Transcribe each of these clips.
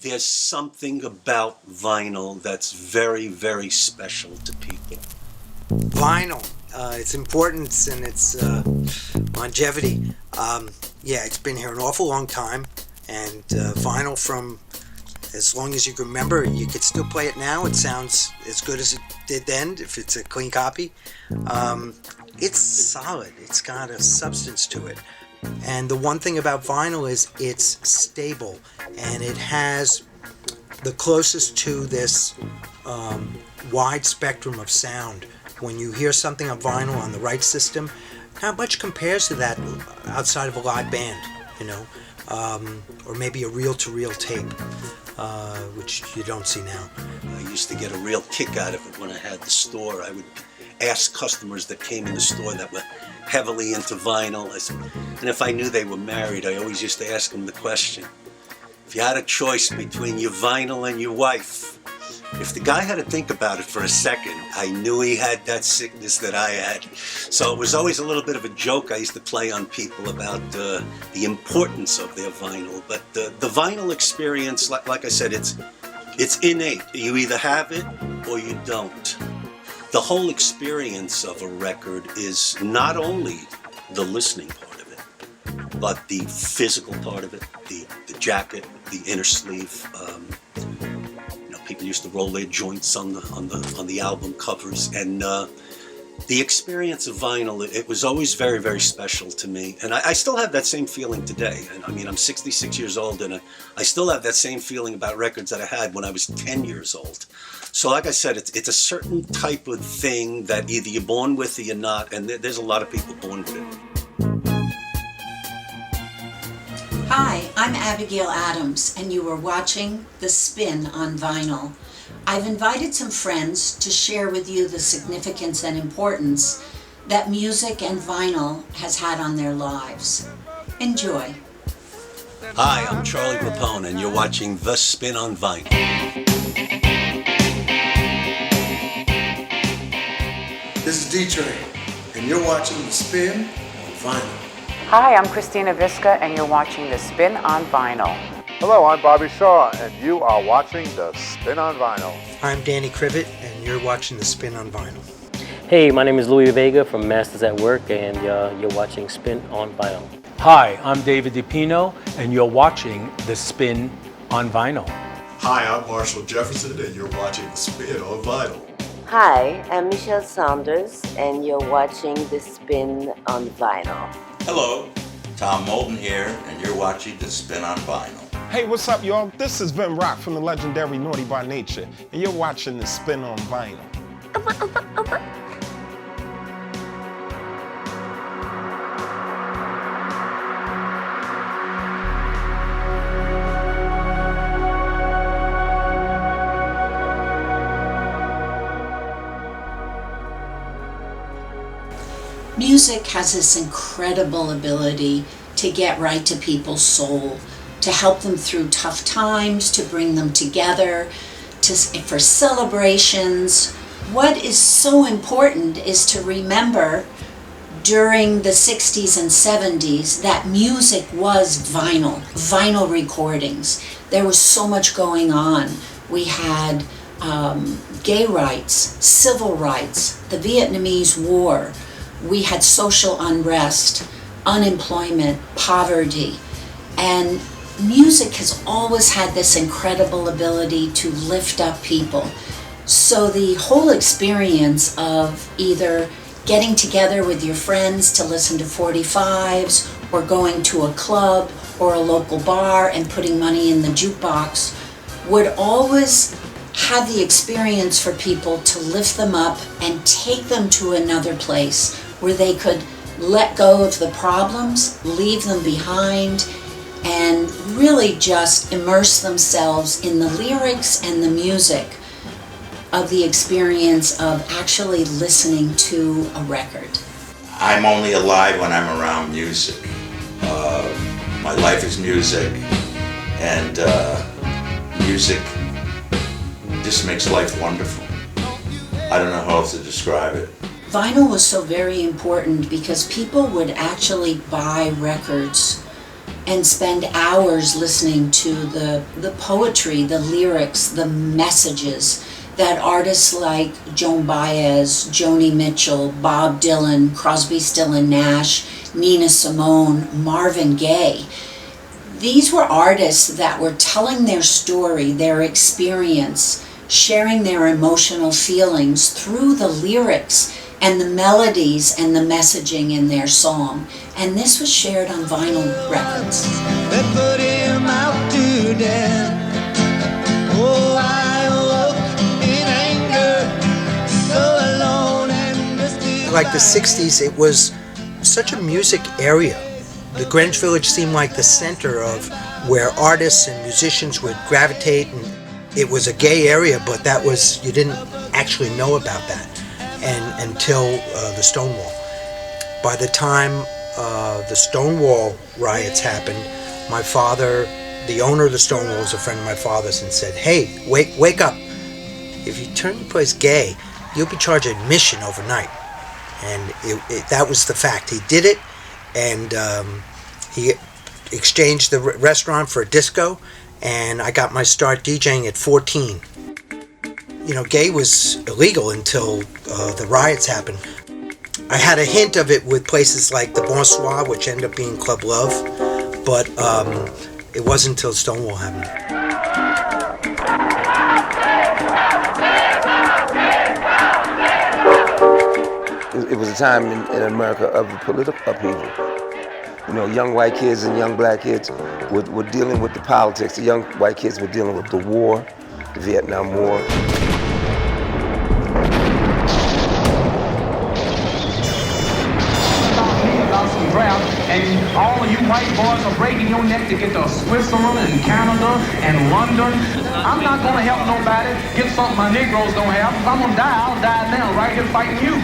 there's something about vinyl that's very, very special to people. Vinyl, its importance and its longevity. Yeah, it's been here an awful long time, and vinyl from as long as you can remember, you could still play it now. It sounds as good as it did then if it's a clean copy. It's solid. It's got a substance to it. And the one thing about vinyl is it's stable, and it has the closest to this wide spectrum of sound. When you hear something on vinyl on the right system, not much compares to that outside of a live band, you know, or maybe a reel-to-reel tape, which you don't see now. I used to get a real kick out of it when I had the store. I would ask customers that came in the store that were heavily into vinyl, and if I knew they were married, I always used to ask them the question, if you had a choice between your vinyl and your wife, if the guy had to think about it for a second, I knew he had that sickness that I had. So it was always a little bit of a joke I used to play on people about the importance of their vinyl. But the vinyl experience, like I said, it's innate. You either have it or you don't. The whole experience of a record is not only the listening part of it, but the physical part of it, the jacket, the inner sleeve. People used to roll their joints on the album covers, and the experience of vinyl, it was always very, very special to me. And I still have that same feeling today. And I mean, I'm 66 years old, and I still have that same feeling about records that I had when I was 10 years old. So like I said, it's a certain type of thing that either you're born with or you're not, and there's a lot of people born with it. Hi, I'm Abigail Adams, and you are watching The Spin on Vinyl. I've invited some friends to share with you the significance and importance that music and vinyl has had on their lives. Enjoy. Hi, I'm Charlie Rapone, and you're watching The Spin on Vinyl. This is D-Train, and you're watching The Spin on Vinyl. Hi, I'm Christina Visca, and you're watching The Spin on Vinyl. Hello, I'm Bobby Shaw, and you are watching The Spin on Vinyl. I'm Danny Krivit, and you're watching The Spin on Vinyl. Hey, my name is Louis Vega from Masters at Work, and you're watching Spin on Vinyl. Hi, I'm David DePino, and you're watching The Spin on Vinyl. Hi, I'm Marshall Jefferson, and you're watching The Spin on Vinyl. Hi, I'm Michelle Saunders, and you're watching The Spin on Vinyl. Hello, Tom Moulton here, and you're watching The Spin on Vinyl. Hey, what's up, y'all? This is Vin Rock from the legendary Naughty by Nature, and you're watching The Spin on Vinyl. Music has this incredible ability to get right to people's soul, to help them through tough times, to bring them together, for celebrations. What is so important is to remember during the 60s and 70s that music was vinyl recordings. There was so much going on. We had gay rights, civil rights, the Vietnamese War. We had social unrest, unemployment, poverty, and music has always had this incredible ability to lift up people. So the whole experience of either getting together with your friends to listen to 45s, or going to a club or a local bar and putting money in the jukebox would always have the experience for people to lift them up and take them to another place where they could let go of the problems, leave them behind, and really just immerse themselves in the lyrics and the music of the experience of actually listening to a record. I'm only alive when I'm around music. My life is music, and music just makes life wonderful. I don't know how else to describe it. Vinyl was so very important because people would actually buy records and spend hours listening to the poetry, the lyrics, the messages that artists like Joan Baez, Joni Mitchell, Bob Dylan, Crosby, Still and Nash, Nina Simone, Marvin Gaye. These were artists that were telling their story, their experience, sharing their emotional feelings through the lyrics and the melodies and the messaging in their song. And this was shared on vinyl records. They put him out to death. Oh, I woke in anger, so alone and misty. Like the 60s, it was such a music area. The Greenwich Village seemed like the center of where artists and musicians would gravitate, and it was a gay area, but that was, you didn't actually know about that until the Stonewall. By the time the Stonewall riots happened, my father, the owner of the Stonewall, was a friend of my father's, and said, "Hey, wake up. If you turn the place gay, you'll be charged admission overnight." And that was the fact. He did it, and he exchanged the restaurant for a disco, and I got my start DJing at 14. You know, gay was illegal until the riots happened. I had a hint of it with places like the Bonsoir, which ended up being Club Love, but it wasn't until Stonewall happened. It was a time in America of political upheaval. You know, young white kids and young black kids were dealing with the politics. The young white kids were dealing with the war, the Vietnam War. And all of you white boys are breaking your neck to get to Switzerland and Canada and London. I'm not going to help nobody get something my Negroes don't have. If I'm going to die, I'll die now, right here fighting you.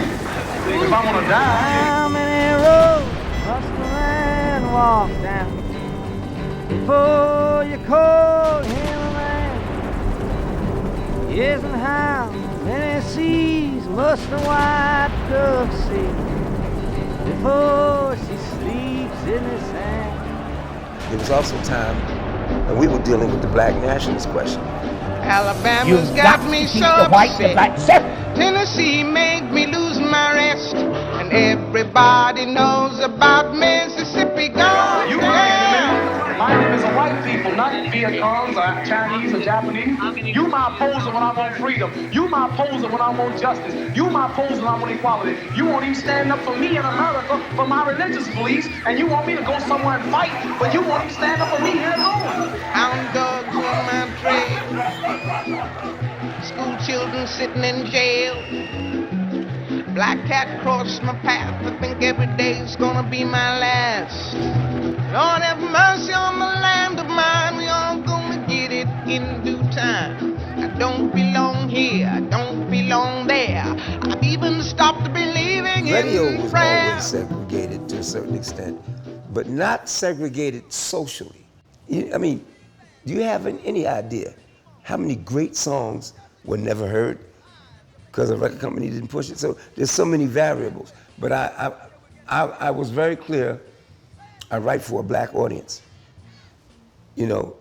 If I'm going to die. How many roads must a man walk down before you call him a man? Yes, and how many seas must a white dove see before she sleeps in the sand? There was also time when we were dealing with the black nationalist question. Alabama's got me so upset. Tennessee made me lose my rest. And everybody knows about Mississippi gone. You my name is a white people, not Viet Congs or Chinese or Japanese. You my opposer when I want freedom. You my opposer when I want justice. You my opposer when I want equality. You won't even stand up for me in America for my religious beliefs, and you want me to go somewhere and fight, but you won't even stand up for me here at home. Hound dogs on my trail. School children sitting in jail. Black cat crossed my path. I think every day's gonna be my last. Lord have mercy on the land of mine. We all gonna get it in due time. I don't belong here. I don't belong there. I've even stopped believing Radio in was prayer. always segregated to a certain extent, but not segregated socially. I mean, do you have any idea how many great songs were never heard because the record company didn't push it? So there's so many variables. But I was very clear. I write for a black audience, you know.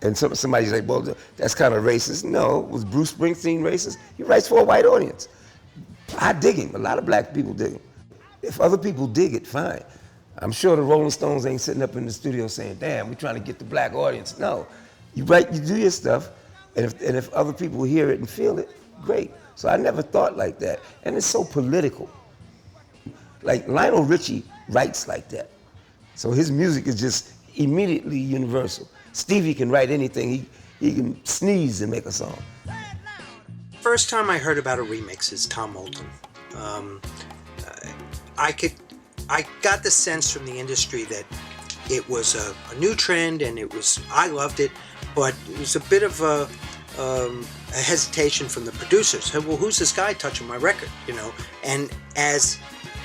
And somebody's like, well, that's kind of racist. No, was Bruce Springsteen racist? He writes for a white audience. I dig him. A lot of black people dig him. If other people dig it, fine. I'm sure the Rolling Stones ain't sitting up in the studio saying, damn, we're trying to get the black audience. No, you write, you do your stuff, and if other people hear it and feel it, great. So I never thought like that. And it's so political. Like Lionel Richie writes like that. So his music is just immediately universal. Stevie can write anything. He can sneeze and make a song. First time I heard about a remix is Tom Moulton. I got the sense from the industry that it was a new trend, and I loved it, but it was a bit of a hesitation from the producers. Hey, well, who's this guy touching my record? You know, and as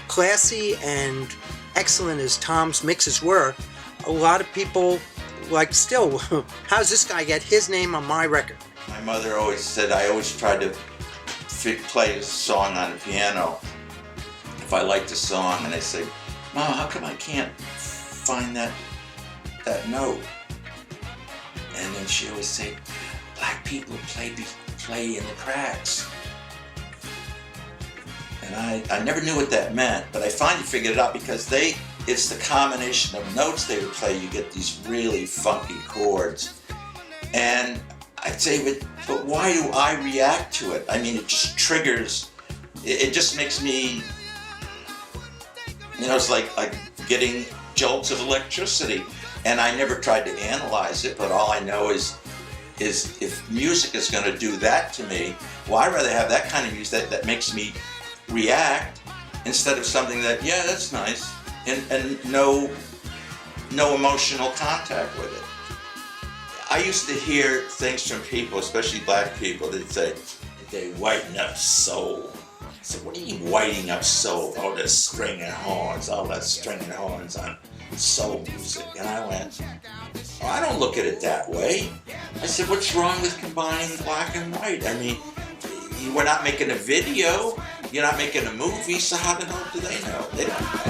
classy and excellent as Tom's mixes were, a lot of people like, still, how's this guy get his name on my record? My mother always said I always tried to play a song on the piano if I liked the song, and I say, Mom, how come I can't find that that note. And then she always say, black people play in the cracks. And I never knew what that meant, but I finally figured it out because it's the combination of notes they would play, you get these really funky chords. And I'd say, but why do I react to it? I mean, it just triggers, it just makes me, it's like getting jolts of electricity. And I never tried to analyze it, but all I know is if music is going to do that to me, well, I'd rather have that kind of music that makes me react instead of something that, yeah, that's nice, and no emotional contact with it. I used to hear things from people, especially black people, that say, they whiten up soul. I said, what do you mean whitening up soul? Oh, there's string and horns, all that string and horns on soul music. And I went, oh, I don't look at it that way. I said, what's wrong with combining black and white? I mean, we're not making a video, you're not making a movie, so how the hell do they know? They don't know.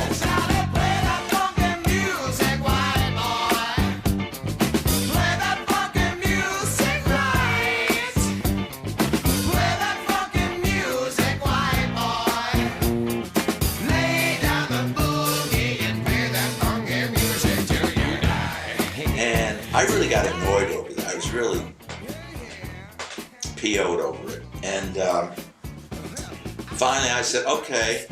And I really got annoyed over that. I was really PO'd over it. And finally I said, okay.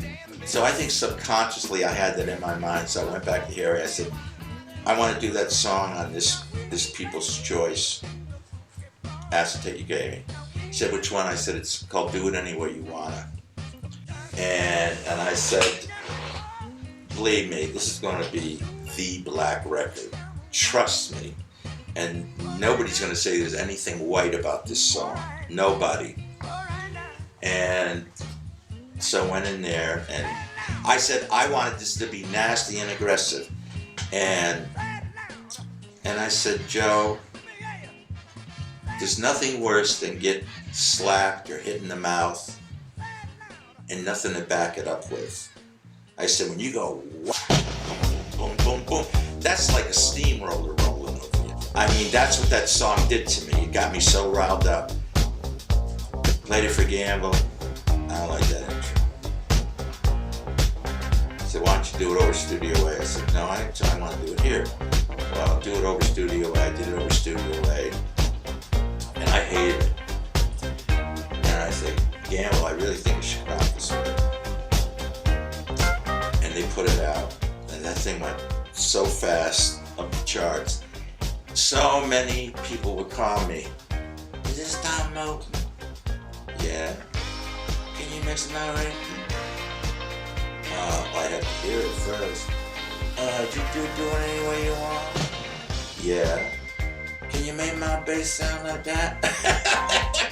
So I think subconsciously I had that in my mind. So I went back to Harry. I said, I want to do that song on this People's Choice acetate you gave me. He said, which one? I said, it's called Do It Any Way You Wanna. And I said, believe me, this is going to be the black record. Trust me. And nobody's going to say there's anything white about this song. Nobody. And so I went in there and I said I wanted this to be nasty and aggressive. And I said, Joe, there's nothing worse than get slapped or hit in the mouth and nothing to back it up with. I said, when you go whack, boom, boom, boom, that's like a steamroller rolling over you. I mean, that's what that song did to me. It got me so riled up. Played it for Gamble. I don't like that intro. I said, why don't you do it over Studio A? I said, no, I want to do it here. Well, I'll do it over Studio A. I did it over Studio A. And I hated it. And I said, Gamble, I really think you should rock this one. And they put it out. And that thing went so fast up the charts. So many people would call me, is this Tom Moulton? Yeah. Can you mix my record? I had to hear it first. Did you do it any way you want? Yeah. Can you make my bass sound like that?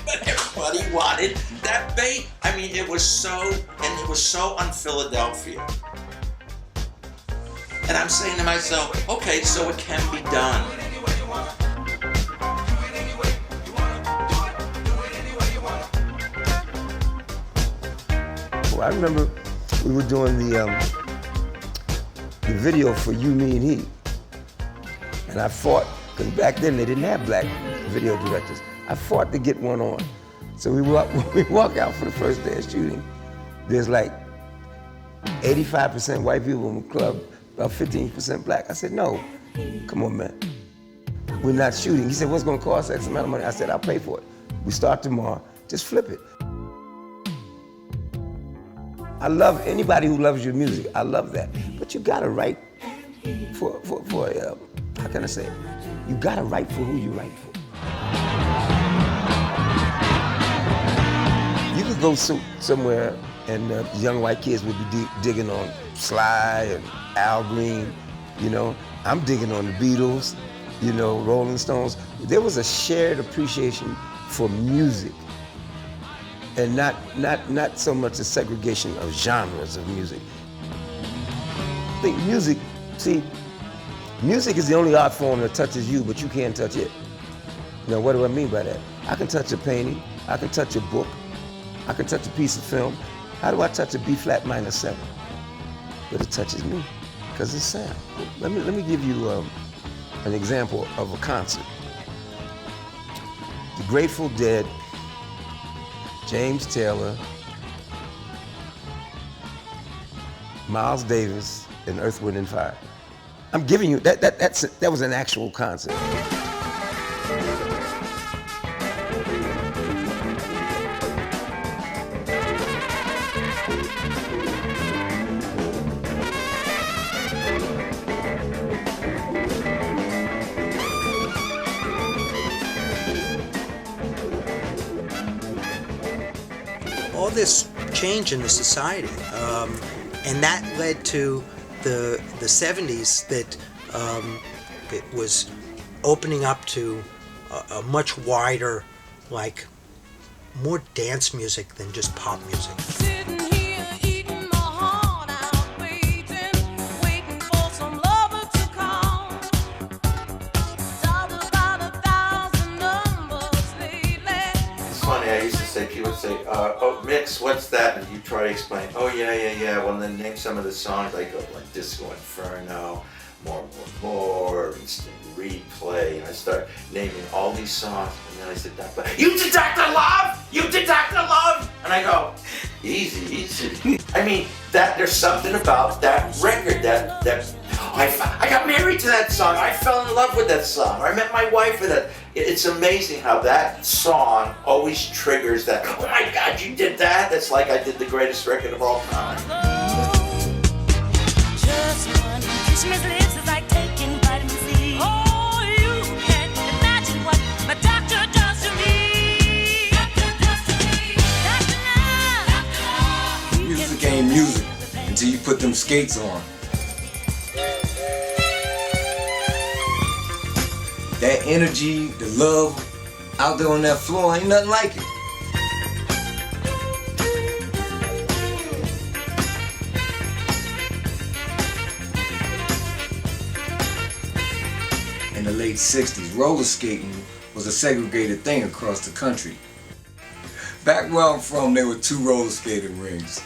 But everybody wanted that bass. I mean, it was so un-Philadelphia. And I'm saying to myself, okay, so it can be done. Well, I remember we were doing the video for You, Me, and He. And I fought, because back then they didn't have black video directors. I fought to get one on. So we walk out for the first day of shooting. There's like 85% white people in the club, about 15% black. I said, no, come on, man. We're not shooting. He said, what's gonna cost X amount of money? I said, I'll pay for it. We start tomorrow, just flip it. I love anybody who loves your music. I love that. But you gotta write for how can I say it? You gotta write for who you write for. You could go somewhere and young white kids would be digging on Sly and Al Green, you know. I'm digging on the Beatles, you know, Rolling Stones. There was a shared appreciation for music. And not so much a segregation of genres of music. I think music is the only art form that touches you, but you can't touch it. Now, what do I mean by that? I can touch a painting, I can touch a book, I can touch a piece of film. How do I touch a B flat minor 7? But it touches me, because it's sound. Let me give you an example of a concert. The Grateful Dead, James Taylor, Miles Davis, and Earth, Wind and Fire. I'm giving you, that was an actual concert. All this change in the society, and that led to the 70s that it was opening up to a much wider, like, more dance music than just pop music. I used to say, people would say, oh, Mix, what's that? And you try to explain, oh, yeah. Well, then name some of the songs. I go, like Disco Inferno, More, Instant Replay. And I start naming all these songs. And then I said, you did Dr. Love? You did Dr. Love? And I go, easy. I mean, there's something about that record that I got married to that song. I fell in love with that song. I met my wife with it. It's amazing how that song always triggers that. Oh my God, you did that? That's like I did the greatest record of all time. Just one kiss Miss Lips is like taking vitamin C. Oh, you can't imagine what my doctor does to me. Doctor Love. Music ain't music until you put them skates on. That energy, the love out there on that floor, ain't nothing like it. In the late 60s, roller skating was a segregated thing across the country. Back where I'm from, there were 2 roller skating rings.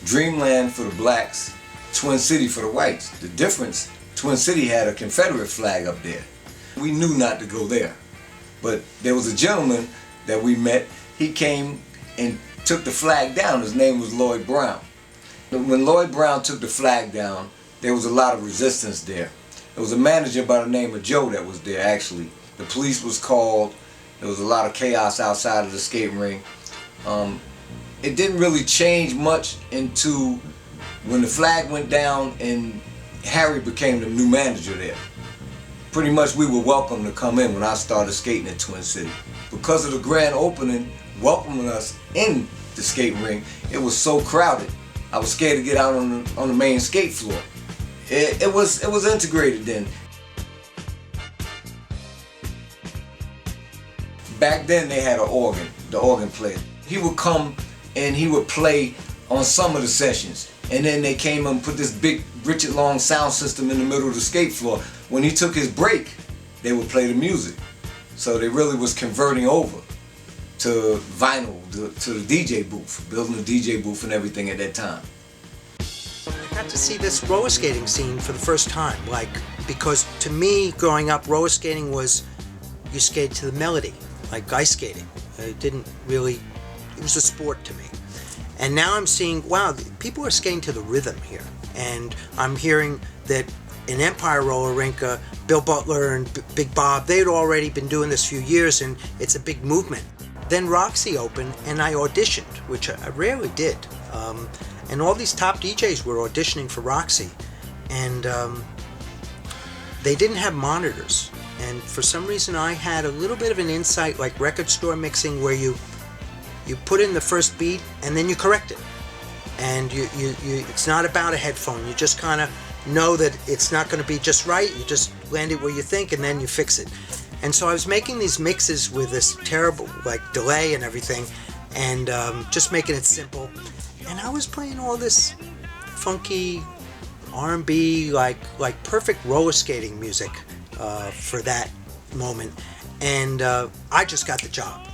Dreamland for the blacks, Twin City for the whites. The difference, Twin City had a Confederate flag up there. We knew not to go there. But there was a gentleman that we met. He came and took the flag down. His name was Lloyd Brown. When Lloyd Brown took the flag down, there was a lot of resistance there. There was a manager by the name of Joe that was there, actually. The police was called. There was a lot of chaos outside of the skating ring. It didn't really change much into when the flag went down and Harry became the new manager there. Pretty much we were welcome to come in when I started skating at Twin City. Because of the grand opening welcoming us in the skating ring, it was so crowded. I was scared to get out on the main skate floor. It was integrated then. Back then they had an organ, the organ player. He would come and he would play on some of the sessions. And then they came and put this big Richard Long sound system in the middle of the skate floor. When he took his break, they would play the music. So they really was converting over to vinyl, to the DJ booth, building a DJ booth and everything at that time. I got to see this roller skating scene for the first time, because to me, growing up, roller skating was, you skate to the melody, like ice skating. It was a sport to me. And now I'm seeing, wow, people are skating to the rhythm here. And I'm hearing that in Empire Roller Rink, Bill Butler and Big Bob, they had already been doing this a few years, and it's a big movement. Then Roxy opened, and I auditioned, which I rarely did. And all these top DJs were auditioning for Roxy, and they didn't have monitors. And for some reason, I had a little bit of an insight, like record store mixing, where you put in the first beat and then you correct it. And it's not about a headphone. You just kind of know that it's not going to be just right. You just land it where you think, and then you fix it. And so I was making these mixes with this terrible delay and everything, and just making it simple. And I was playing all this funky R&B, like perfect roller skating music for that moment. And I just got the job.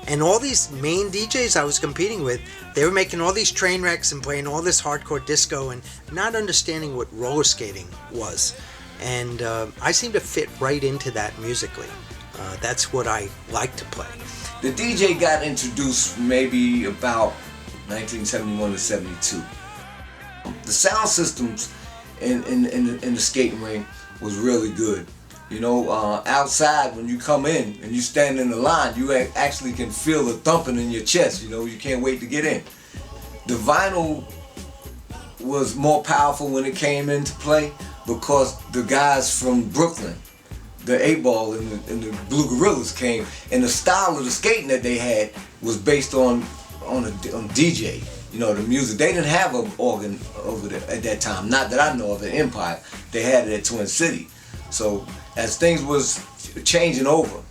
And all these main DJs I was competing with, they were making all these train wrecks and playing all this hardcore disco and not understanding what roller skating was. and I seem to fit right into that musically. That's what I like to play. The DJ got introduced maybe about 1971 to 72. The sound systems in the skating ring was really good. You know, outside when you come in and you stand in the line, you actually can feel the thumping in your chest. You know, you can't wait to get in. The vinyl was more powerful when it came into play because the guys from Brooklyn, the 8-Ball and the Blue Gorillas came, and the style of the skating that they had was based on DJ. You know, the music. They didn't have an organ over there at that time. Not that I know of at Empire. They had it at Twin City. So as things was changing over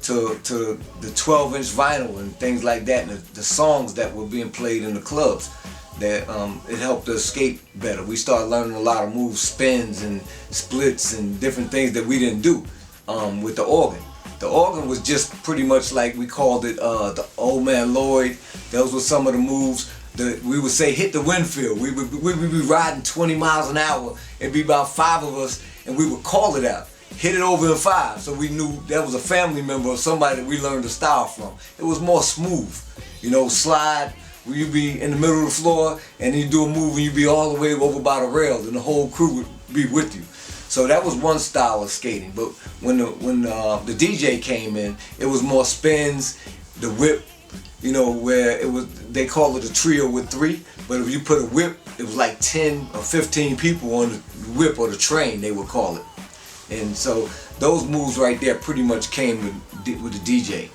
to the 12-inch vinyl and things like that, and the songs that were being played in the clubs, that it helped us skate better. We started learning a lot of moves, spins and splits and different things that we didn't do with the organ. The organ was just pretty much like we called it the Old Man Lloyd. Those were some of the moves. We would say hit the Winfield. We would be riding 20 miles an hour. It'd be about 5 of us, and we would call it out. Hit it over in 5. So we knew that was a family member or somebody that we learned the style from. It was more smooth. You know, slide, where you'd be in the middle of the floor, and then you do a move and you'd be all the way over by the rail, and the whole crew would be with you. So that was one style of skating. But when the DJ came in, it was more spins, the whip, you know, where it was, they call it a trio with 3, but if you put a whip, it was like 10 or 15 people on the whip or the train, they would call it. And so those moves right there pretty much came with the DJ.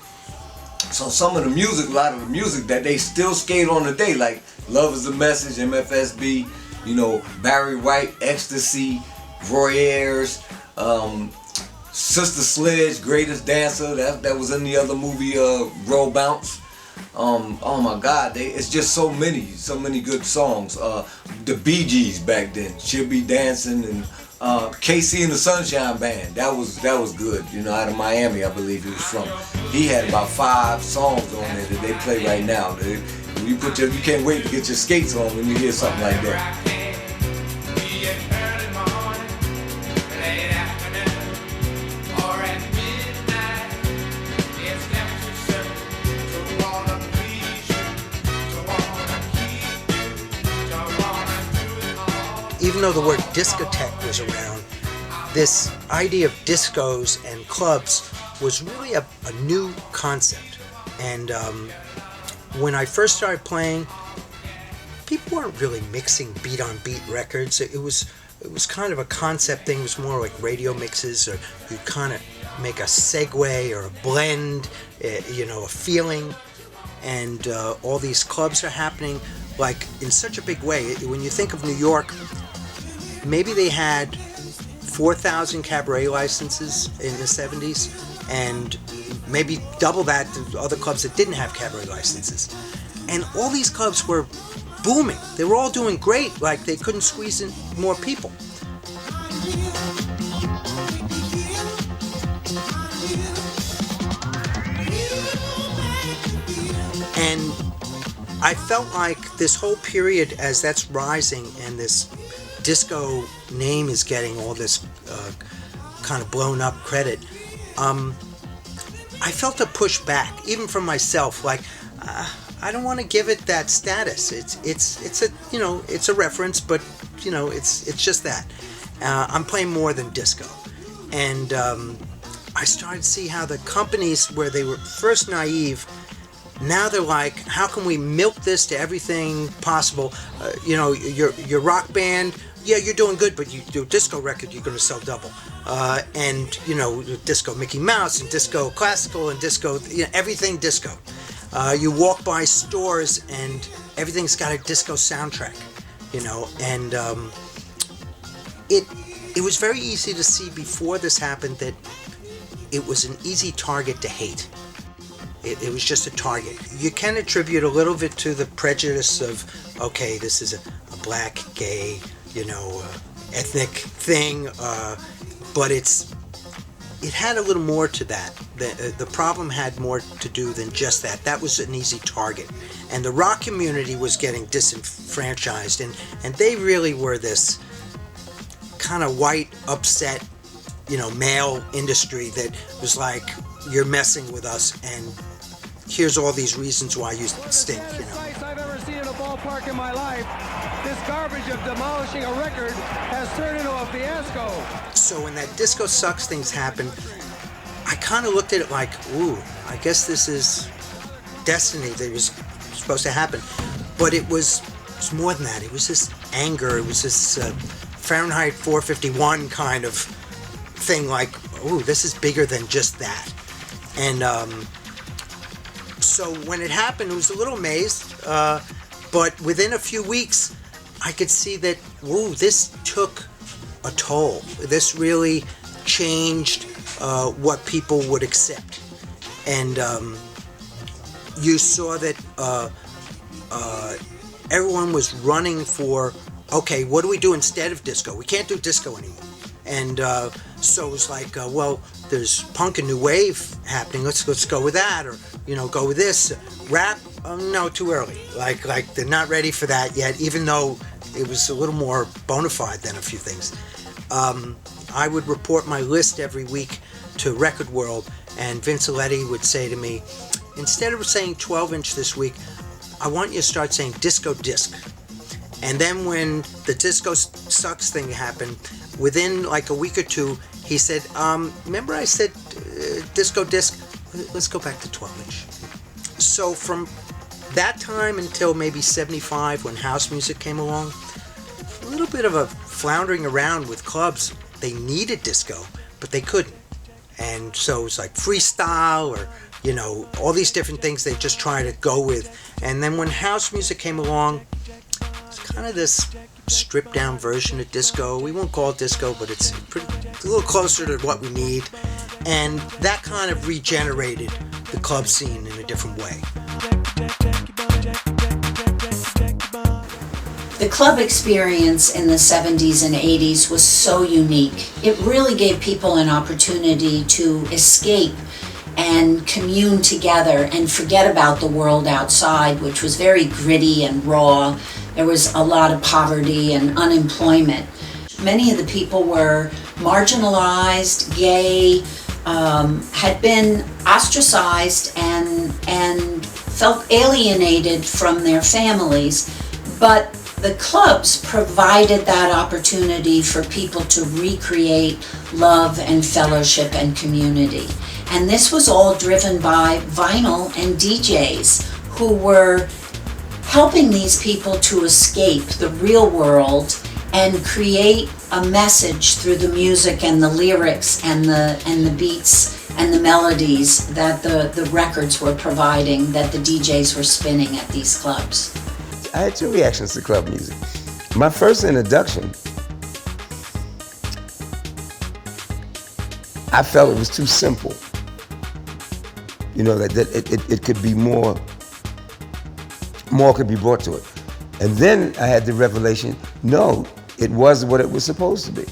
So some of the music, a lot of the music that they still skate on today, like Love Is a Message, MFSB, you know, Barry White, Ecstasy, Roy Ayers, Sister Sledge, Greatest Dancer, that was in the other movie, Roll Bounce. Oh my God, it's just so many good songs. The Bee Gees back then, She'll Be Dancing, and KC and the Sunshine Band, that was good. You know, out of Miami, I believe he was from. He had about 5 songs on there that they play right now. You can't wait to get your skates on when you hear something like that. Even though the word discotheque was around, this idea of discos and clubs was really a new concept. And when I first started playing, people weren't really mixing beat-on-beat records. It was kind of a concept thing. It was more like radio mixes, or you kind of make a segue or a blend, you know, a feeling. And all these clubs are happening like in such a big way. When you think of New York, maybe they had 4,000 cabaret licenses in the 70s, and maybe double that to other clubs that didn't have cabaret licenses. And all these clubs were booming. They were all doing great, like they couldn't squeeze in more people. And I felt like this whole period, as that's rising and this disco name is getting all this kind of blown up credit, I felt a push back, even from myself. Like, I don't want to give it that status. It's a, you know, it's a reference, but you know, it's just that. I'm playing more than disco, and I started to see how the companies, where they were first naive, now they're like, how can we milk this to everything possible? You know, your rock band, yeah, you're doing good, but you do a disco record, you're going to sell double. And, you know, disco Mickey Mouse and disco classical and disco, you know, everything disco. You walk by stores and everything's got a disco soundtrack, you know, and it was very easy to see before this happened that it was an easy target to hate. It was just a target. You can attribute a little bit to the prejudice of, okay, this is a black, gay, you know, ethnic thing, but it had a little more to that. The problem had more to do than just that. That was an easy target. And the rock community was getting disenfranchised, and they really were this kind of white, upset, male industry that was like, you're messing with us, and here's all these reasons why you stink, Place I've ever seen in a ballpark in my life. This garbage of demolishing a record has turned into a fiasco. So when that Disco Sucks things happened, I kind of looked at it like, ooh, I guess this is destiny that was supposed to happen. But it was more than that. It was this anger. It was this Fahrenheit 451 kind of thing, like, ooh, this is bigger than just that. And so when it happened, I was a little amazed, but within a few weeks, I could see that, whoa, this took a toll. This really changed what people would accept. And you saw that everyone was running for, okay, what do we do instead of disco? We can't do disco anymore. And so it was like, well, there's punk and new wave happening. Let's go with that, or go with this. Rap, no, too early. Like they're not ready for that yet. Even though it was a little more bona fide than a few things. I would report my list every week to Record World, and Vince Aletti would say to me, instead of saying 12-inch this week, I want you to start saying disco disc. And then when the Disco Sucks thing happened, within like a week or two, he said, remember I said disco disc? Let's go back to 12-inch. So from that time until maybe 75, when house music came along, a little bit of a floundering around with clubs. They needed disco, but they couldn't. And so it's like freestyle, or all these different things they just try to go with. And then when house music came along, it's kind of this stripped down version of disco. We won't call it disco, but it's a little closer to what we need. And that kind of regenerated the club scene in a different way. The club experience in the 70s and 80s was so unique. It really gave people an opportunity to escape and commune together and forget about the world outside, which was very gritty and raw. There was a lot of poverty and unemployment. Many of the people were marginalized, gay, had been ostracized and felt alienated from their families. But the clubs provided that opportunity for people to recreate love and fellowship and community. And this was all driven by vinyl and DJs who were helping these people to escape the real world and create a message through the music and the lyrics and the beats and the melodies that the records were providing, that the DJs were spinning at these clubs. I had two reactions to club music. My first introduction, I felt it was too simple. That it could be more could be brought to it. And then I had the revelation, no, it was what it was supposed to be.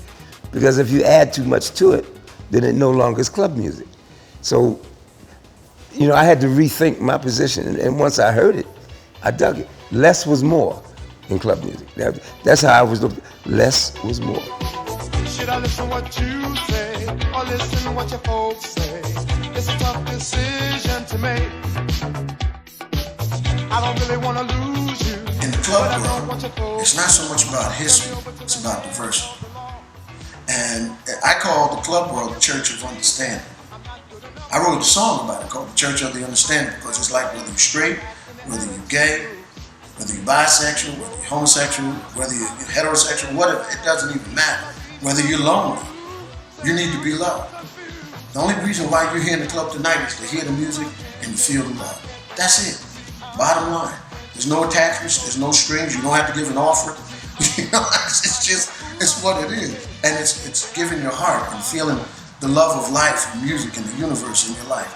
Because if you add too much to it, then it no longer is club music. So, I had to rethink my position. And once I heard it, I dug it. Less was more in club music. That's how I was looking. Less was more. Should I listen what you say or listen to what your folks say? It's a tough decision to make. I don't really want to lose you. In the club world, it's not so much about history, it's about diversity. And I call the club world the Church of Understanding. I wrote a song about it called The Church of the Understanding, because it's like whether you're straight, whether you're gay, whether you're bisexual, whether you're homosexual, whether you're heterosexual, whatever, it doesn't even matter. Whether you're lonely, you need to be loved. The only reason why you're here in the club tonight is to hear the music and to feel the love. That's it. Bottom line. There's no attachments, there's no strings, you don't have to give an offering. It's what it is. And it's giving your heart and feeling the love of life and music and the universe in your life.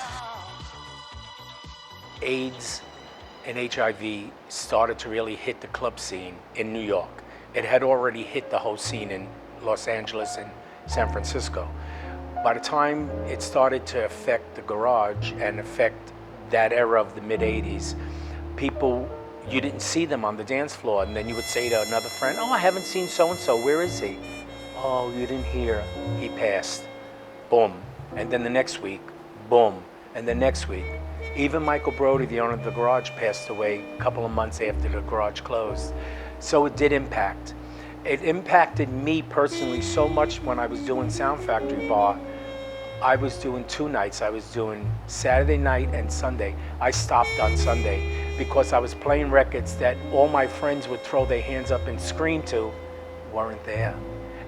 AIDS and HIV started to really hit the club scene in New York. It had already hit the whole scene in Los Angeles and San Francisco. By the time it started to affect the garage and affect that era of the mid-'80s, people, you didn't see them on the dance floor, and then you would say to another friend, oh, I haven't seen so-and-so, where is he? Oh, you didn't hear. He passed. Boom. And then the next week, boom. And the next week. Even Michael Brody, the owner of the garage, passed away a couple of months after the garage closed. So it did impact. It impacted me personally so much when I was doing Sound Factory Bar. I was doing 2 nights. I was doing Saturday night and Sunday. I stopped on Sunday because I was playing records that all my friends would throw their hands up and scream to, weren't there.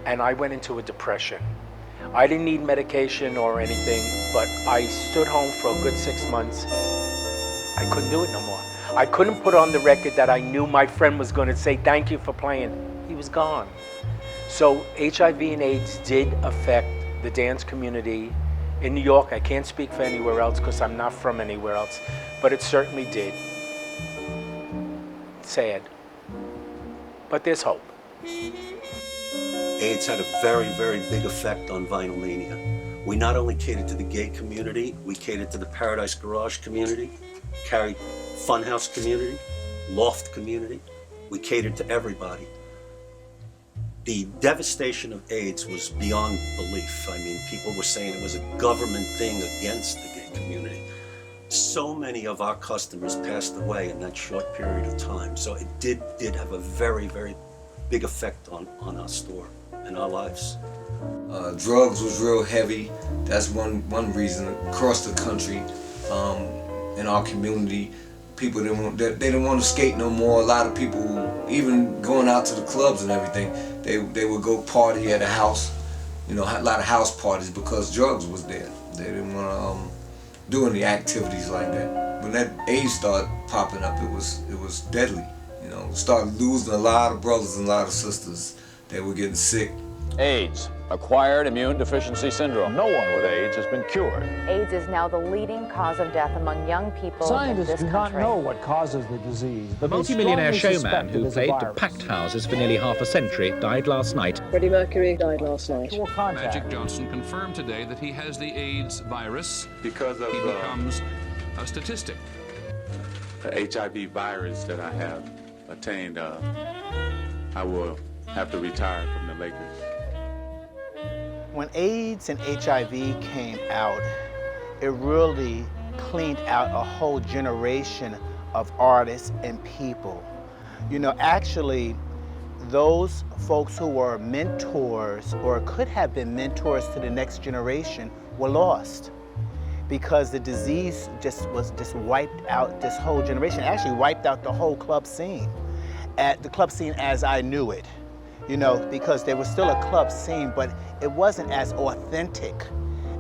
And I went into a depression. I didn't need medication or anything, but I stood home for a good 6 months. I couldn't do it no more. I couldn't put on the record that I knew my friend was going to say thank you for playing. He was gone. So HIV and AIDS did affect the dance community in New York. I can't speak for anywhere else because I'm not from anywhere else, but it certainly did. Sad. But there's hope. AIDS had a very, very big effect on Vinyl Mania. We not only catered to the gay community, we catered to the Paradise Garage community, Cary Funhouse community, Loft community. We catered to everybody. The devastation of AIDS was beyond belief. I mean, people were saying it was a government thing against the gay community. So many of our customers passed away in that short period of time. So it did have a very, very big effect on our store and our lives. Drugs was real heavy. That's one reason across the country, in our community, people didn't want to skate no more. A lot of people, even going out to the clubs and everything, they would go party at a house, a lot of house parties because drugs was there. They didn't want to do any activities like that. When that AIDS started popping up, it was deadly. We started losing a lot of brothers and a lot of sisters. They were getting sick. AIDS, acquired immune deficiency syndrome. No one with AIDS has been cured. AIDS is now the leading cause of death among young people in this Scientists do country. not know what causes the disease. The but they multi-millionaire strongly showman suspect it who is a played to virus. packed houses for nearly half a century died last night. Freddie Mercury died last night. Magic Johnson confirmed today that he has the AIDS virus. Because of he becomes a statistic. the HIV virus that I have attained, I will have to retire from the Lakers. When AIDS and HIV came out, it really cleaned out a whole generation of artists and people. Actually, those folks who were mentors or could have been mentors to the next generation were lost because the disease just wiped out this whole generation. It actually wiped out the whole club scene, the club scene as I knew it. Because there was still a club scene, but it wasn't as authentic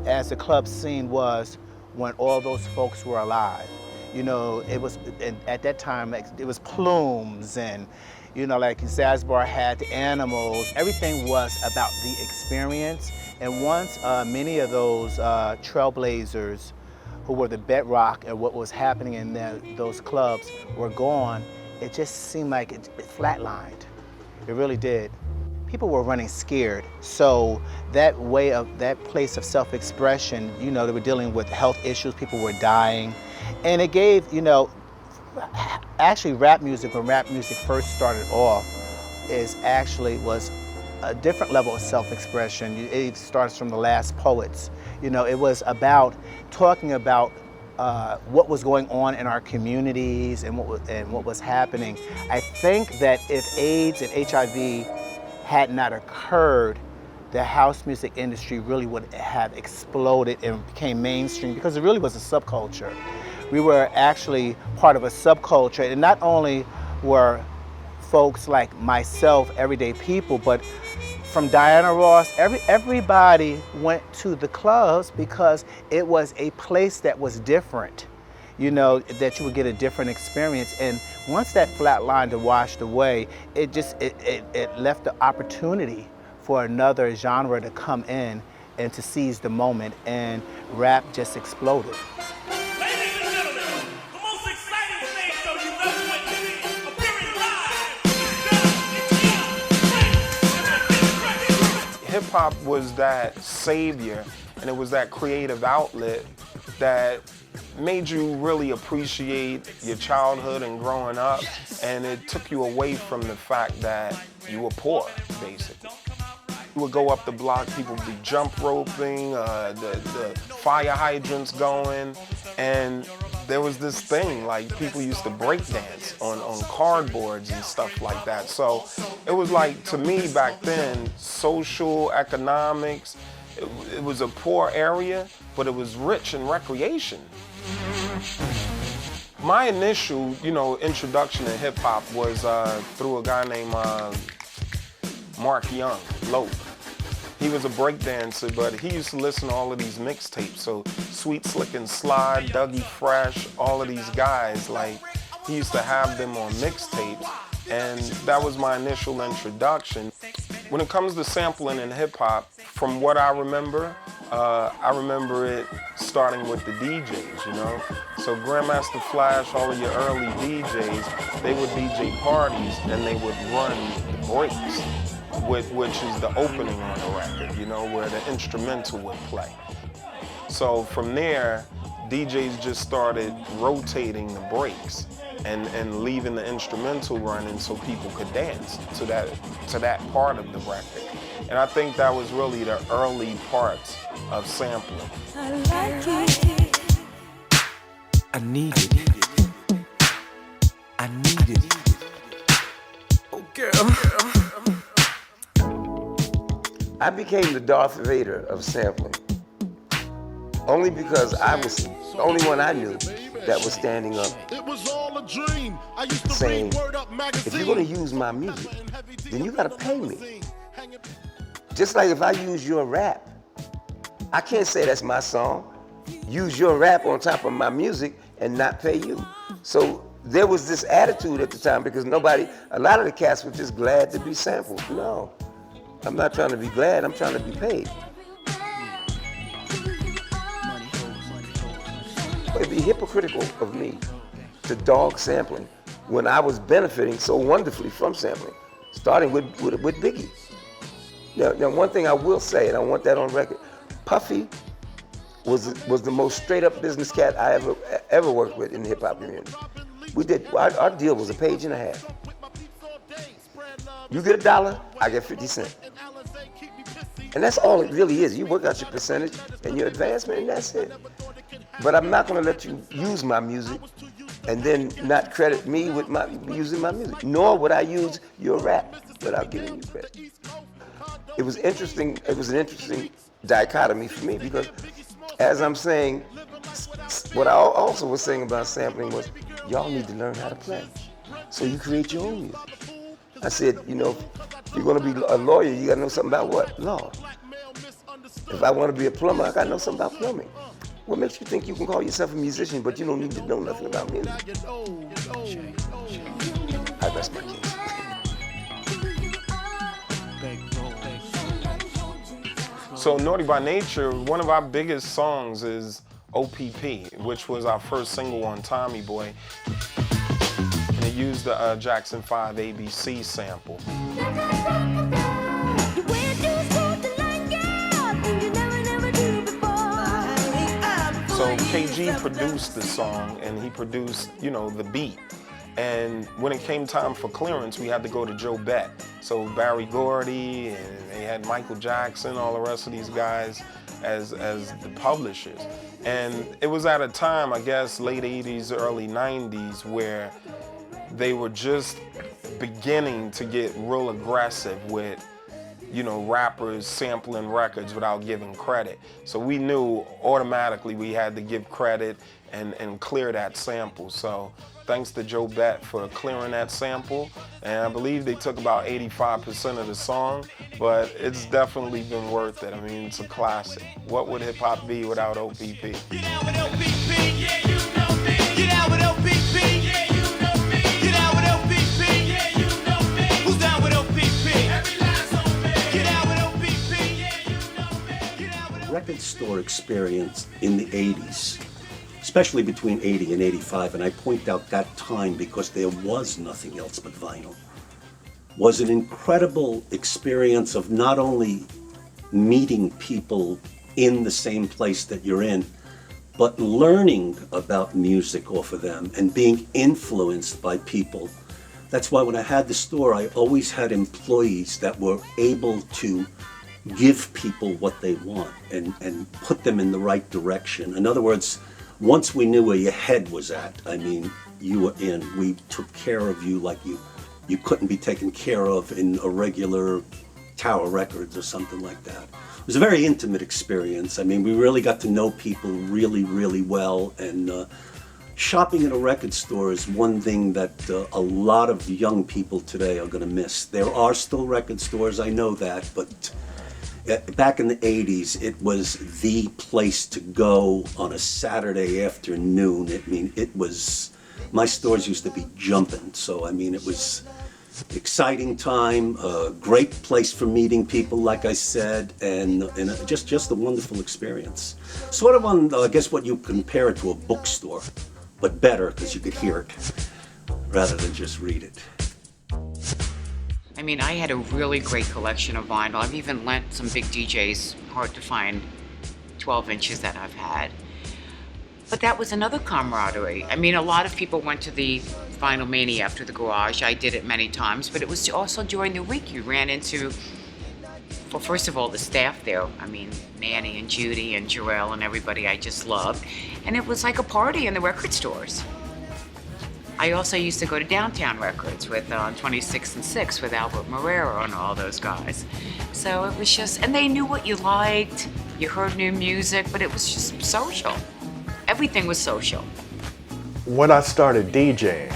as the club scene was when all those folks were alive. It was, and at that time, it was Plumes and, like Zazbar had the Animals. Everything was about the experience. And once many of those trailblazers who were the bedrock and what was happening in those clubs were gone, it just seemed like it flatlined. It really did. People were running scared. So that place of self-expression, they were dealing with health issues, people were dying. And it gave, actually rap music, when rap music first started off, was a different level of self-expression. It starts from the last poets. It was about talking about what was going on in our communities and what was happening. I think that if AIDS and HIV had not occurred, the house music industry really would have exploded and became mainstream because it really was a subculture. We were actually part of a subculture, and not only were folks like myself, everyday people, but from Diana Ross, everybody went to the clubs because it was a place that was different, that you would get a different experience. And once that flatlined and washed away, it left the opportunity for another genre to come in and to seize the moment, and rap just exploded. Hip-hop was that savior, and it was that creative outlet that made you really appreciate your childhood and growing up, and it took you away from the fact that you were poor, basically. You would go up the block, people would be jump roping, the fire hydrants going, and there was this thing, like people used to break dance on cardboards and stuff like that. So it was like, to me back then, social, economics, it was a poor area, but it was rich in recreation. My initial, introduction to hip hop was through a guy named Mark Young, Lope. He was a breakdancer, but he used to listen to all of these mixtapes. So Sweet Slick and Slide, Dougie Fresh, all of these guys, like he used to have them on mixtapes, and that was my initial introduction. When it comes to sampling in hip hop, from what I remember it starting with the DJs, So Grandmaster Flash, all of your early DJs, they would DJ parties and they would run the breaks, which is the opening on the record, where the instrumental would play. So from there, DJs just started rotating the breaks and leaving the instrumental running so people could dance to that part of the record. And I think that was really the early parts of sampling. I like it. I need it. I need it. Oh, girl. I became the Darth Vader of sampling. Only because I was the only one I knew that was standing up saying, if you're gonna use my music, then you gotta pay me. Just like if I use your rap, I can't say that's my song, use your rap on top of my music and not pay you. So there was this attitude at the time because a lot of the cats were just glad to be sampled. No, I'm not trying to be glad, I'm trying to be paid. It'd be hypocritical of me to dog sampling when I was benefiting so wonderfully from sampling, starting with Biggie. Now, one thing I will say, and I want that on record, Puffy was the most straight up business cat I ever worked with in the hip hop community. Our deal was a page and a half. You get $1, I get 50 cents. And that's all it really is. You work out your percentage and your advancement, and that's it. But I'm not gonna let you use my music and then not credit me with using my music, nor would I use your rap without giving you credit. It was interesting, it was an interesting dichotomy for me because as I'm saying, what I also was saying about sampling was, y'all need to learn how to play. So you create your own music. I said, if you're gonna be a lawyer, you gotta know something about what? Law. If I wanna be a plumber, I gotta know something about plumbing. What makes you think you can call yourself a musician, but you don't need to know nothing about music? I rest my case. So Naughty by Nature, one of our biggest songs is OPP, which was our first single on Tommy Boy. And it used the Jackson 5 ABC sample. So KG produced the song and he produced, the beat. And when it came time for clearance, we had to go to Joe Bett. So Barry Gordy, and they had Michael Jackson, all the rest of these guys as the publishers. And it was at a time, I guess, late 80s, early 90s, where they were just beginning to get real aggressive with, rappers sampling records without giving credit. So we knew automatically we had to give credit and clear that sample. So thanks to Joe Bett for clearing that sample. And I believe they took about 85% of the song, but it's definitely been worth it. I mean, it's a classic. What would hip hop be without OPP? Get out with OPP, yeah, you know me. Get out with OPP, yeah, you know me. Get out with OPP, yeah, you know me. Who's down with OPP? Every line's on me. Get out with OPP, yeah, you know me. Get out with OPP. Record store experience in the 80s, especially between 80 and 85, and I point out that time because there was nothing else but vinyl, was an incredible experience of not only meeting people in the same place that you're in, but learning about music off of them and being influenced by people. That's why when I had the store, I always had employees that were able to give people what they want and put them in the right direction. In other words, once we knew where your head was at, I mean, you were in. We took care of you like you couldn't be taken care of in a regular Tower Records or something like that. It was a very intimate experience. I mean, we really got to know people really, really well, and shopping at a record store is one thing that a lot of young people today are going to miss. There are still record stores, I know that, but back in the 80s, it was the place to go on a Saturday afternoon. I mean, it was, my stores used to be jumping, so I mean, it was exciting time, a great place for meeting people, like I said, and just a wonderful experience. Sort of on, I guess, what you compare it to a bookstore, but better because you could hear it rather than just read it. I mean, I had a really great collection of vinyl. I've even lent some big DJs, hard to find 12 inches that I've had. But that was another camaraderie. I mean, a lot of people went to the Vinyl Mania after the garage. I did it many times, but it was also during the week you ran into, well, first of all, the staff there. I mean, Manny and Judy and Jarrell and everybody I just loved. And it was like a party in the record stores. I also used to go to Downtown Records with 26 and 6 with Albert Marrero and all those guys. So it was just, and they knew what you liked. You heard new music, but it was just social. Everything was social. When I started DJing,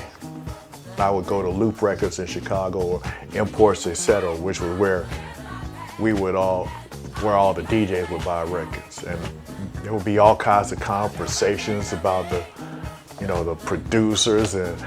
I would go to Loop Records in Chicago or Imports, etc., which was where all the DJs would buy records. And there would be all kinds of conversations about the producers and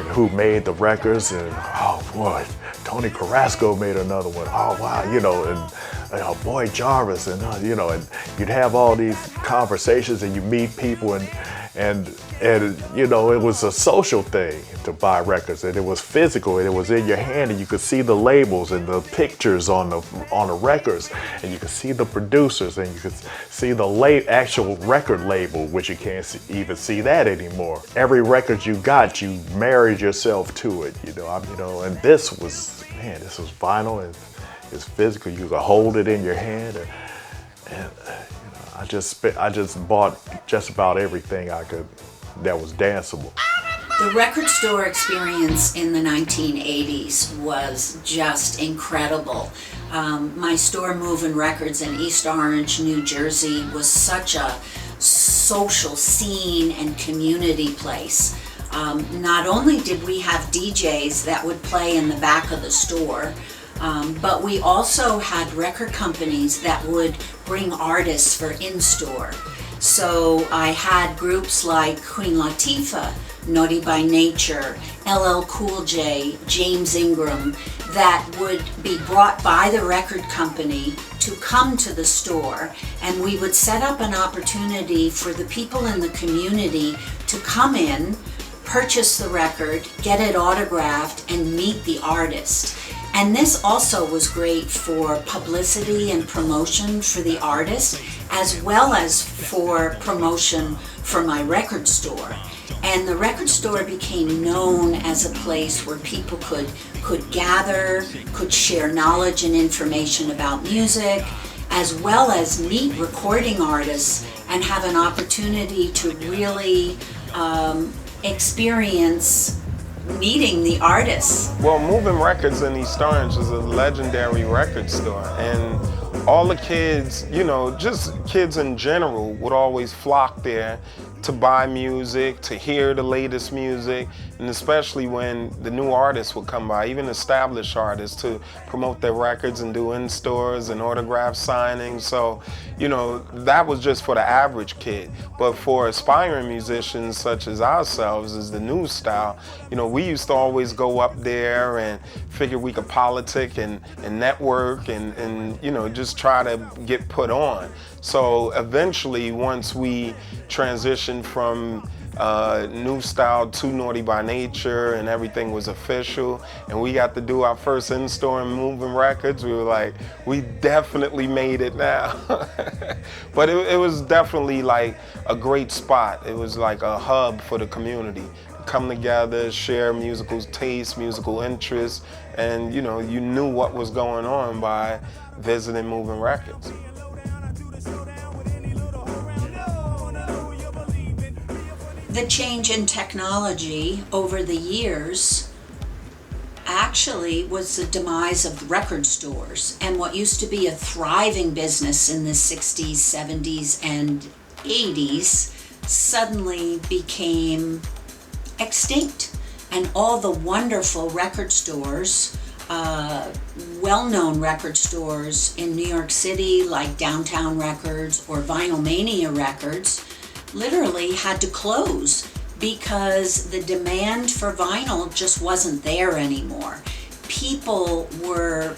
who made the records, and oh boy, Tony Carrasco made another one. Oh wow, and Boy Jarvis, and and you'd have all these conversations, and you meet people, and it was a social thing to buy records, and it was physical, and it was in your hand, and you could see the labels and the pictures on the records, and you could see the producers, and you could see the actual record label, which you can't even see that anymore. Every record you got, you married yourself to it, and this was vinyl, and it's physical. You could hold it in your hand, and I just bought just about everything I could that was danceable. The record store experience in the 1980s was just incredible. My store, Movin' Records in East Orange, New Jersey, was such a social scene and community place. Not only did we have DJs that would play in the back of the store, but we also had record companies that would bring artists for in-store. So I had groups like Queen Latifah, Naughty by Nature, LL Cool J, James Ingram, that would be brought by the record company to come to the store, and we would set up an opportunity for the people in the community to come in, purchase the record, get it autographed, and meet the artist. And this also was great for publicity and promotion for the artist, as well as for promotion for my record store. And the record store became known as a place where people could gather, could share knowledge and information about music, as well as meet recording artists and have an opportunity to really experience meeting the artists. Well, Movin' Records in East Orange is a legendary record store, and all the kids, just kids in general, would always flock there to buy music, to hear the latest music, and especially when the new artists would come by, even established artists, to promote their records and do in-stores and autograph signings. So, that was just for the average kid. But for aspiring musicians such as ourselves, as the new style, we used to always go up there and figure we could politic and network and just try to get put on. So eventually, once we transitioned from new style, Too Naughty by Nature, and everything was official. And we got to do our first in-store and moving records. We were like, we definitely made it now. But it was definitely like a great spot. It was like a hub for the community. Come together, share musical tastes, musical interests, and you know, you knew what was going on by visiting Moving Records. The change in technology over the years actually was the demise of record stores, and what used to be a thriving business in the 60s, 70s, and 80s suddenly became extinct. And all the wonderful record stores, well-known record stores in New York City like Downtown Records or Vinyl Mania Records, literally had to close because the demand for vinyl just wasn't there anymore. People were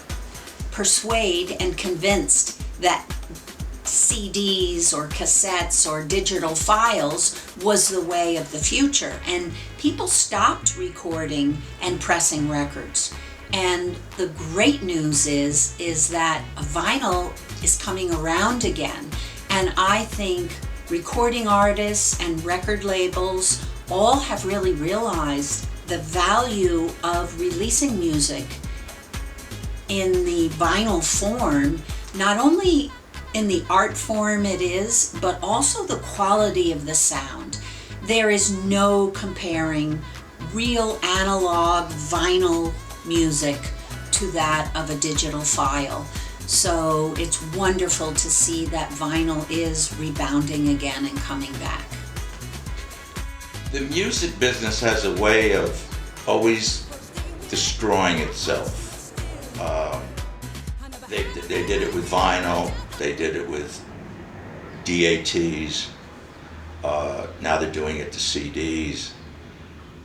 persuaded and convinced that CDs or cassettes or digital files was the way of the future, and people stopped recording and pressing records. And the great news is that vinyl is coming around again, and I think recording artists and record labels all have really realized the value of releasing music in the vinyl form, not only in the art form it is, but also the quality of the sound. There is no comparing real analog vinyl music to that of a digital file. So it's wonderful to see that vinyl is rebounding again and coming back. The music business has a way of always destroying itself. They did it with vinyl, they did it with DATs, now they're doing it to CDs,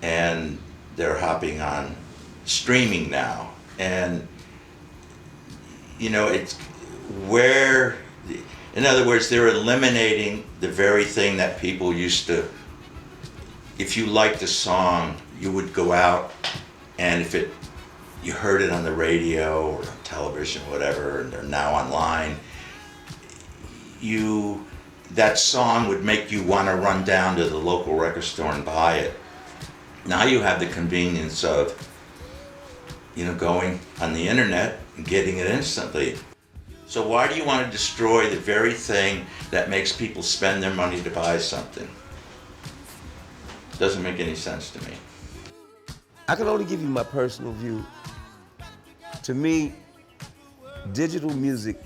and they're hopping on streaming now. And you know, it's where, in other words, they're eliminating the very thing that people used to, if you liked a song, you would go out and if you heard it on the radio or on television, whatever, and they're now online, that song would make you want to run down to the local record store and buy it. Now you have the convenience of, you know, going on the internet and getting it instantly. So why do you want to destroy the very thing that makes people spend their money to buy something? Doesn't make any sense to me. I can only give you my personal view. To me, digital music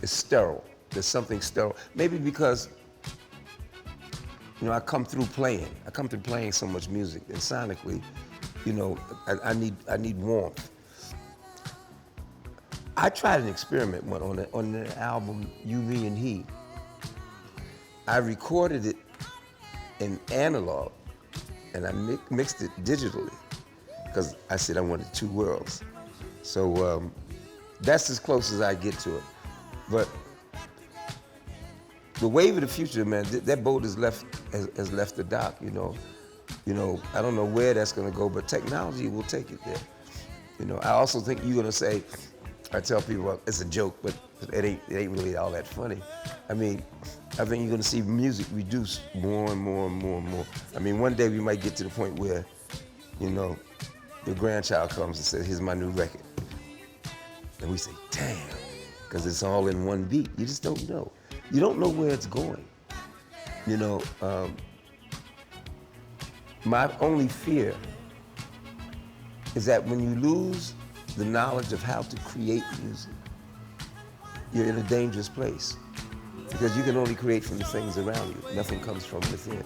is sterile. There's something sterile. Maybe because, you know, I come through playing so much music, and sonically, you know, I need warmth. I tried an experiment on the album You, Me, and He. I recorded it in analog, and I mixed it digitally, because I said I wanted two worlds. So that's as close as I get to it. But the wave of the future, man, that boat has left the dock, you know. You know, I don't know where that's gonna go, but technology will take it there. You know, I also think you're gonna say, I tell people, well, it's a joke, but it ain't really all that funny. I mean, I think you're gonna see music reduce more and more and more and more. I mean, one day we might get to the point where, you know, your grandchild comes and says, here's my new record. And we say, damn, because it's all in one beat. You just don't know. You don't know where it's going. You know, my only fear is that when you lose the knowledge of how to create music, you're in a dangerous place, because you can only create from the things around you. Nothing comes from within.